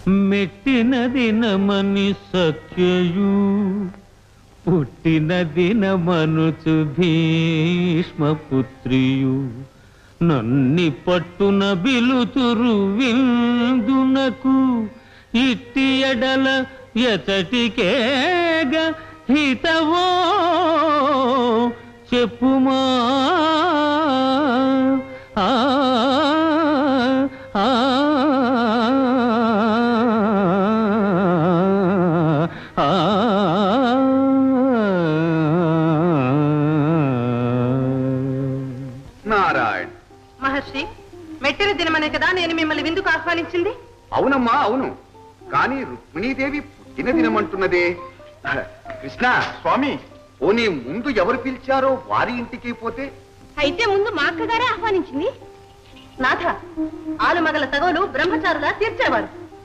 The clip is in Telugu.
మెట్టిన దినమని సఖ్యయు పుట్టిన దినమనుచు భీష్మపుత్రియు నన్ని పట్టున బిలుతురు విందునకు ఇట్టి ఎడల ఎతటికేగ హితవో చెప్పుమా నారాయణ మహర్షి, మెట్టిన దినమనే కదా నేను మిమ్మల్ని విందుకు ఆహ్వానించింది. అవునమ్మా అవును, కానీ రుక్మిణీదేవి పుట్టిన దినమంటున్నదే. కృష్ణ స్వామి, పోనీ ముందు ఎవరు పిలిచారో వారి ఇంటికి పోతే. అయితే ముందు మా అక్కగారే ఆహ్వానించింది. నాథ, ఆలుమగల తగోలు బ్రహ్మచారులా తీర్చేవారు.